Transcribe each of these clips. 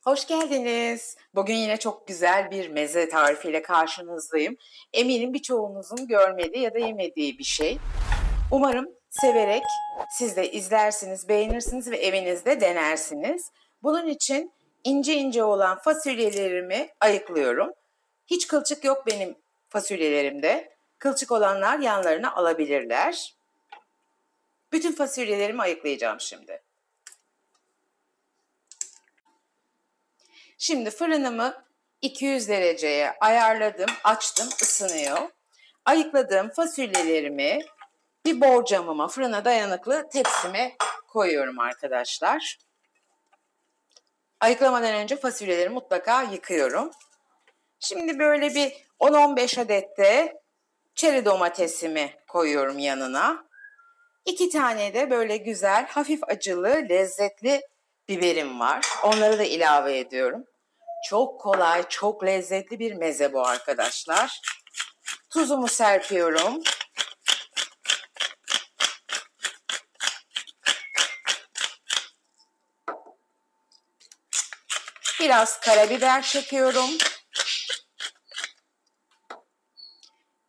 Hoş geldiniz. Bugün yine çok güzel bir meze tarifiyle karşınızdayım. Eminim birçoğunuzun görmediği ya da yemediği bir şey. Umarım severek siz de izlersiniz, beğenirsiniz ve evinizde denersiniz. Bunun için ince ince olan fasulyelerimi ayıklıyorum. Hiç kılçık yok benim fasulyelerimde. Kılçık olanlar yanlarına alabilirler. Bütün fasulyelerimi ayıklayacağım şimdi. Şimdi fırınımı 200 dereceye ayarladım, açtım, ısınıyor. Ayıkladığım fasulyelerimi bir borcamıma, fırına dayanıklı tepsime koyuyorum arkadaşlar. Ayıklamadan önce fasulyeleri mutlaka yıkıyorum. Şimdi böyle bir 10-15 adet de çeri domatesimi koyuyorum yanına. 2 tane de böyle güzel, hafif acılı, lezzetli biberim var. Onları da ilave ediyorum. Çok kolay, çok lezzetli bir meze bu arkadaşlar. Tuzumu serpiyorum. Biraz karabiber çekiyorum.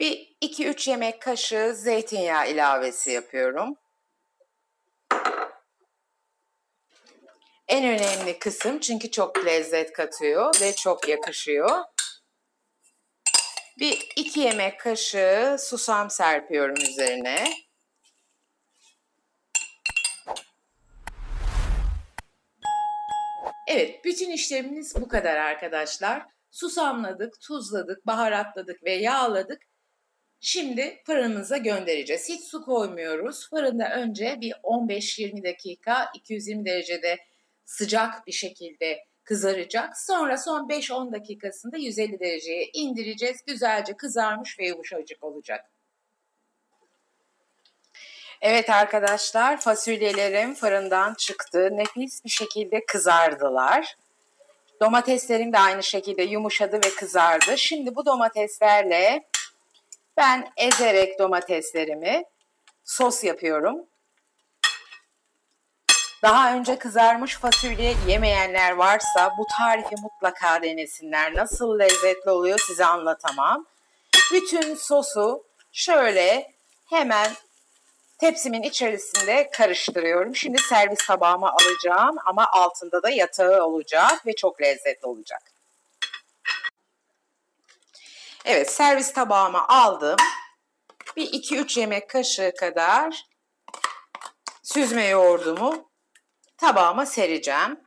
Bir 2-3 yemek kaşığı zeytinyağı ilavesi yapıyorum. En önemli kısım, çünkü çok lezzet katıyor ve çok yakışıyor. Bir 2 yemek kaşığı susam serpiyorum üzerine. Evet, bütün işlemimiz bu kadar arkadaşlar. Susamladık, tuzladık, baharatladık ve yağladık. Şimdi fırınımıza göndereceğiz. Hiç su koymuyoruz. Fırında önce bir 15-20 dakika 220 derecede sıcak bir şekilde kızaracak. Sonra son 5-10 dakikasında 150 dereceye indireceğiz. Güzelce kızarmış ve yumuşacık olacak. Evet arkadaşlar, fasulyelerim fırından çıktı. Nefis bir şekilde kızardılar. Domateslerim de aynı şekilde yumuşadı ve kızardı. Şimdi bu domateslerle ben ezerek domateslerimi sos yapıyorum. Daha önce kızarmış fasulye yemeyenler varsa bu tarifi mutlaka denesinler. Nasıl lezzetli oluyor size anlatamam. Bütün sosu şöyle hemen tepsimin içerisinde karıştırıyorum. Şimdi servis tabağıma alacağım ama altında da yatağı olacak ve çok lezzetli olacak. Evet, servis tabağıma aldım. Bir 2-3 yemek kaşığı kadar süzme yoğurdumu tabağıma sereceğim.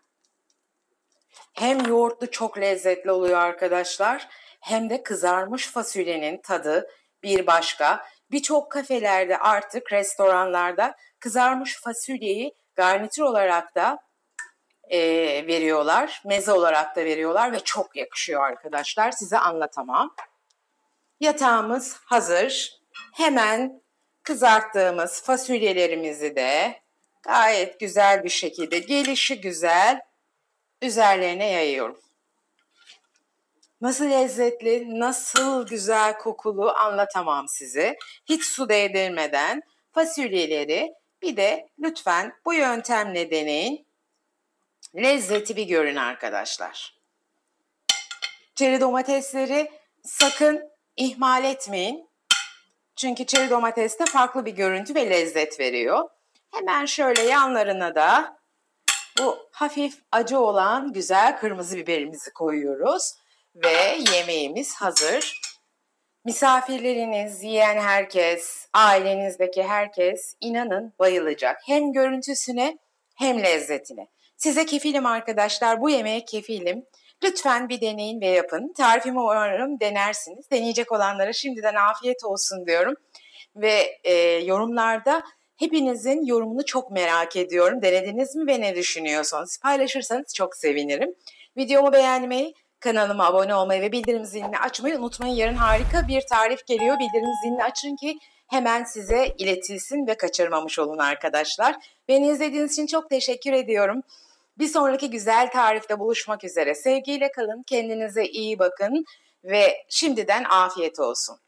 Hem yoğurtlu çok lezzetli oluyor arkadaşlar, hem de kızarmış fasulyenin tadı bir başka. Birçok kafelerde, artık restoranlarda kızarmış fasulyeyi garnitür olarak da veriyorlar. Meze olarak da veriyorlar ve çok yakışıyor arkadaşlar. Size anlatamam. Yatağımız hazır. Hemen kızarttığımız fasulyelerimizi de gayet güzel bir şekilde, gelişi güzel, üzerlerine yayıyorum. Nasıl lezzetli, nasıl güzel kokulu anlatamam size. Hiç su değdirmeden fasulyeleri, bir de lütfen bu yöntemle deneyin. Lezzeti bir görün arkadaşlar. Çeri domatesleri sakın ihmal etmeyin. Çünkü çeri domates de farklı bir görüntü ve lezzet veriyor. Hemen şöyle yanlarına da bu hafif acı olan güzel kırmızı biberimizi koyuyoruz. Ve yemeğimiz hazır. Misafirleriniz, yiyen herkes, ailenizdeki herkes inanın bayılacak. Hem görüntüsüne hem lezzetine. Size kefilim arkadaşlar, bu yemeğe kefilim. Lütfen bir deneyin ve yapın. Tarifimi umarım denersiniz. Deneyecek olanlara şimdiden afiyet olsun diyorum. Ve yorumlarda hepinizin yorumunu çok merak ediyorum. Denediniz mi ve ne düşünüyorsunuz? Paylaşırsanız çok sevinirim. Videomu beğenmeyi, kanalıma abone olmayı ve bildirim zilini açmayı unutmayın. Yarın harika bir tarif geliyor. Bildirim zilini açın ki hemen size iletilsin ve kaçırmamış olun arkadaşlar. Beni izlediğiniz için çok teşekkür ediyorum. Bir sonraki güzel tarifte buluşmak üzere. Sevgiyle kalın, kendinize iyi bakın ve şimdiden afiyet olsun.